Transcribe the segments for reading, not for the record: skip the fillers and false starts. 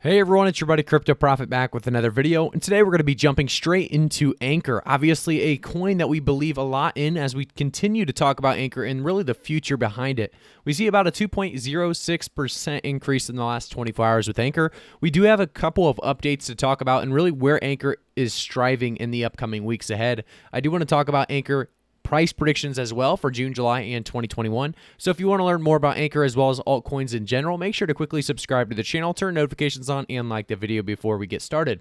Hey everyone, it's your buddy Crypto Prophet back with another video, and today we're going to be jumping straight into Anchor, obviously a coin that we believe a lot in as we continue to talk about Anchor and really the future behind it. We see about a 2.06% increase in the last 24 hours with Anchor. We do have a couple of updates to talk about and really where Anchor is striving in the upcoming weeks ahead. I do want to talk about Anchor price predictions as well for June, July, and 2021. So if you want to learn more about Anchor as well as altcoins in general, make sure to quickly subscribe to the channel, turn notifications on, and like the video before we get started.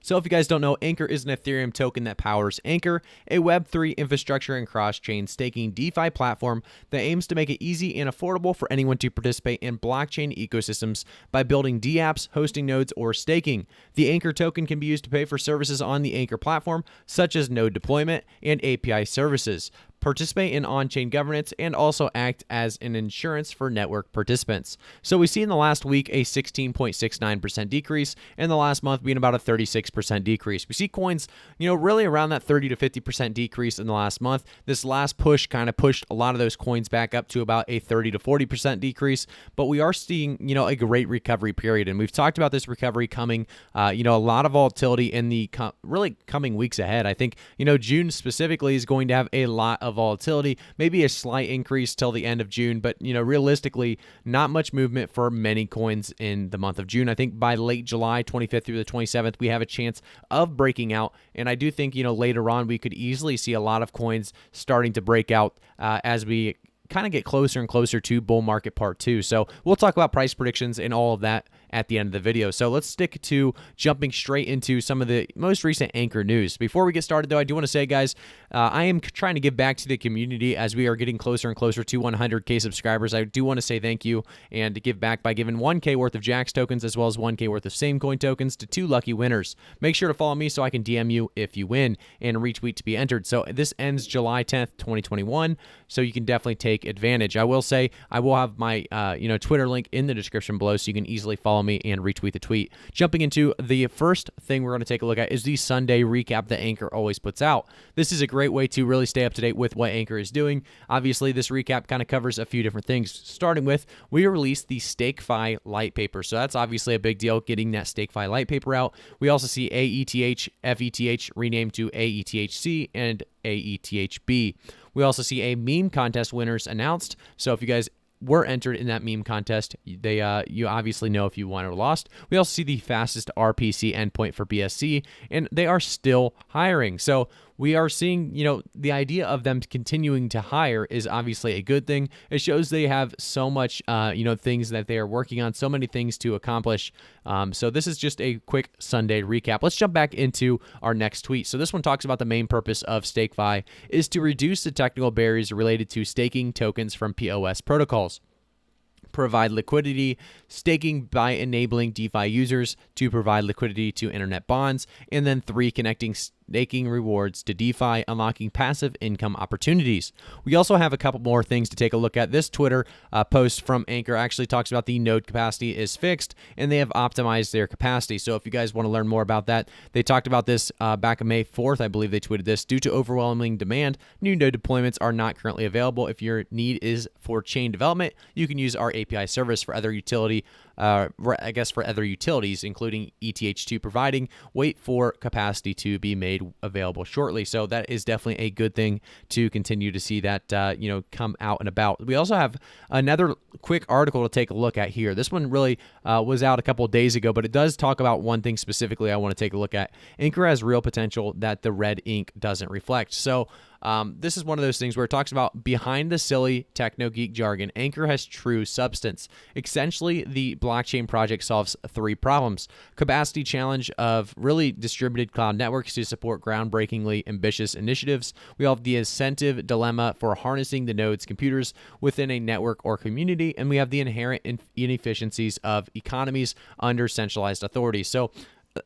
So if you guys don't know, Anchor is an Ethereum token that powers Anchor, a Web3 infrastructure and cross-chain staking DeFi platform that aims to make it easy and affordable for anyone to participate in blockchain ecosystems by building dApps, hosting nodes, or staking. The Anchor token can be used to pay for services on the Anchor platform, such as node deployment and API services, participate in on-chain governance, and also act as an insurance for network participants. So we see in the last week a 16.69% decrease, and the last month being about a 36% decrease. We see coins, really around that 30 to 50% decrease in the last month. This last push kind of pushed a lot of those coins back up to about a 30 to 40% decrease, but we are seeing, a great recovery period, and we've talked about this recovery coming, a lot of volatility in the really coming weeks ahead. I think, June specifically is going to have a lot of volatility, maybe a slight increase till the end of June, but realistically not much movement for many coins in the month of June. I think by late July 25th through the 27th we have a chance of breaking out, and I do think later on we could easily see a lot of coins starting to break out as we kind of get closer and closer to bull market part 2. So we'll talk about price predictions and all of that at the end of the video. So let's stick to jumping straight into some of the most recent Anchor news. Before we get started though, I do want to say, guys, I am trying to give back to the community as we are getting closer and closer to 100K subscribers. I do want to say thank you and to give back by giving 1K worth of Jax tokens as well as 1K worth of Samecoin tokens to 2 lucky winners. Make sure to follow me so I can DM you if you win and retweet to be entered. So this ends July 10th, 2021, so you can definitely take advantage. I will say I will have my Twitter link in the description below so you can easily follow me and retweet the tweet. Jumping into the first thing we're going to take a look at is the Sunday recap that Anchor always puts out. This is a great way to really stay up to date with what Anchor is doing. Obviously, this recap kind of covers a few different things, starting with we released the StakeFi light paper. So that's obviously a big deal, getting that StakeFi light paper out. We also see AETH, FETH renamed to AETHC and AETHB. We also see a meme contest winners announced. So if you guys were entered in that meme contest, you obviously know if you won or lost. We also see the fastest RPC endpoint for BSC, and they are still hiring. So we are seeing, the idea of them continuing to hire is obviously a good thing. It shows they have so much, things that they are working on, so many things to accomplish. So this is just a quick Sunday recap. Let's jump back into our next tweet. So this one talks about the main purpose of StakeFi is to reduce the technical barriers related to staking tokens from POS protocols, provide liquidity, staking by enabling DeFi users to provide liquidity to internet bonds, and then 3, connecting staking rewards to DeFi, unlocking passive income opportunities. We also have a couple more things to take a look at. This Twitter post from Anchor actually talks about the node capacity is fixed, and they have optimized their capacity. So if you guys want to learn more about that, they talked about this back on May 4th. I believe they tweeted this. Due to overwhelming demand, new node deployments are not currently available. If your need is for chain development, you can use our API service for other utility. For other utilities, including ETH2 providing, wait for capacity to be made available shortly. So that is definitely a good thing to continue to see that, come out and about. We also have another quick article to take a look at here. This one really was out a couple of days ago, but it does talk about one thing specifically I want to take a look at. Anchor has real potential that the red ink doesn't reflect. So this is one of those things where it talks about behind the silly techno geek jargon, Anchor has true substance. Essentially, the blockchain project solves 3 problems. Capacity challenge of really distributed cloud networks to support groundbreakingly ambitious initiatives. We have the incentive dilemma for harnessing the node's computers within a network or community, and we have the inherent inefficiencies of economies under centralized authority. So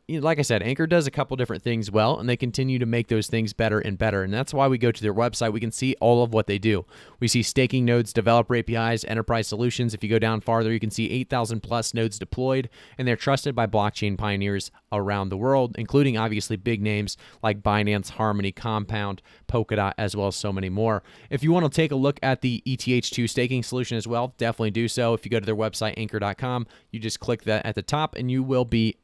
like I said, Anchor does a couple different things well, and they continue to make those things better and better. And that's why we go to their website. We can see all of what they do. We see staking nodes, developer APIs, enterprise solutions. If you go down farther, you can see 8,000 plus nodes deployed, and they're trusted by blockchain pioneers around the world, including obviously big names like Binance, Harmony, Compound, Polkadot, as well as so many more. If you want to take a look at the ETH2 staking solution as well, definitely do so. If you go to their website, anchor.com, you just click that at the top, and you will be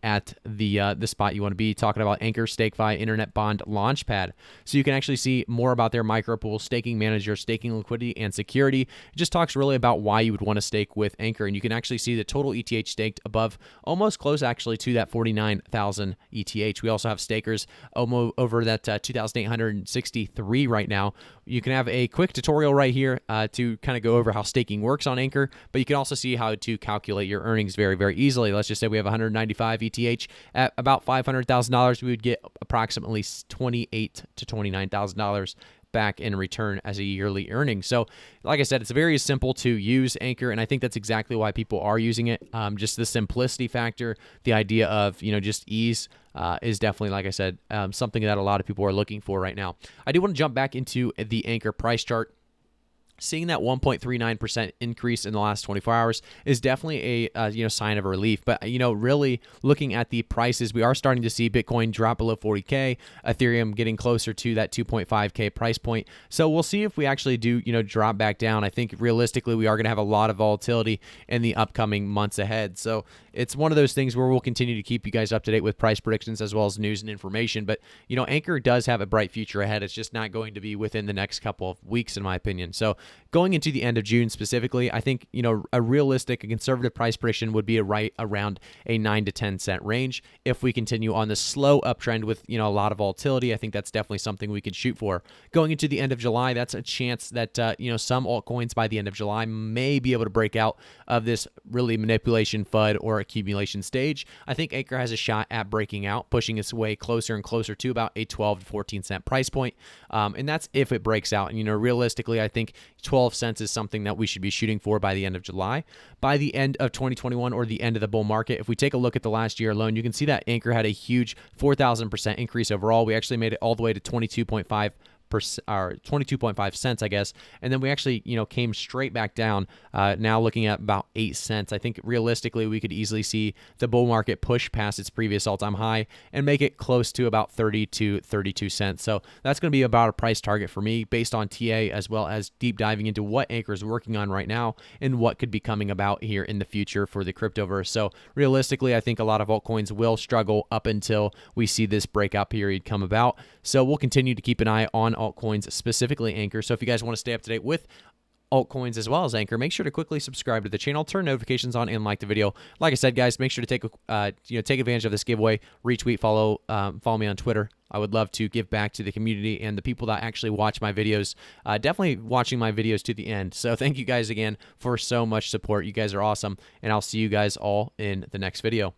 at the spot you want to be, talking about Anchor StakeFi Internet Bond Launchpad. So you can actually see more about their micropool, staking manager, staking liquidity, and security. It just talks really about why you would want to stake with Anchor, and you can actually see the total ETH staked above, almost close actually to that 49,000 ETH. We also have stakers over that 2,863 right now. You can have a quick tutorial right here to kind of go over how staking works on Anchor, but you can also see how to calculate your earnings very, very easily. Let's just say we have 195 ETH at about $500,000. We would get approximately $28,000 to $29,000 back in return as a yearly earning. So like I said, it's very simple to use Anchor, and I think that's exactly why people are using it. Just the simplicity factor, the idea of, just ease is definitely, like I said, something that a lot of people are looking for right now. I do want to jump back into the Anchor price chart. Seeing that 1.39% increase in the last 24 hours is definitely a sign of relief. But really looking at the prices, we are starting to see Bitcoin drop below 40K, Ethereum getting closer to that 2.5K price point. So we'll see if we actually do drop back down. I think realistically we are going to have a lot of volatility in the upcoming months ahead. So it's one of those things where we'll continue to keep you guys up to date with price predictions as well as news and information. But Anchor does have a bright future ahead. It's just not going to be within the next couple of weeks, in my opinion. So going into the end of June specifically, I think, a realistic, a conservative price prediction would be right around a 9 to 10 cent range. If we continue on the slow uptrend with, a lot of volatility, I think that's definitely something we could shoot for. Going into the end of July, that's a chance that, some altcoins by the end of July may be able to break out of this really manipulation, FUD, or accumulation stage. I think Anchor has a shot at breaking out, pushing its way closer and closer to about a 12 to 14 cent price point. And that's if it breaks out. And, realistically, I think 12 cents is something that we should be shooting for by the end of July. By the end of 2021 or the end of the bull market, if we take a look at the last year alone, you can see that Anchor had a huge 4,000% increase overall. We actually made it all the way to 22.5 or 22.5 cents, I guess. And then we actually, came straight back down, now looking at about 8 cents. I think realistically, we could easily see the bull market push past its previous all-time high and make it close to about 30 to 32 cents. So that's going to be about a price target for me based on TA, as well as deep diving into what Anchor is working on right now and what could be coming about here in the future for the cryptoverse. So realistically, I think a lot of altcoins will struggle up until we see this breakout period come about. So we'll continue to keep an eye on altcoins, specifically Anchor. So if you guys want to stay up to date with altcoins as well as Anchor, make sure to quickly subscribe to the channel, turn notifications on, and like the video. Like I said, guys, make sure to take advantage of this giveaway. Retweet, follow me on Twitter. I would love to give back to the community and the people that actually watch my videos. Definitely watching my videos to the end. So thank you guys again for so much support. You guys are awesome, and I'll see you guys all in the next video.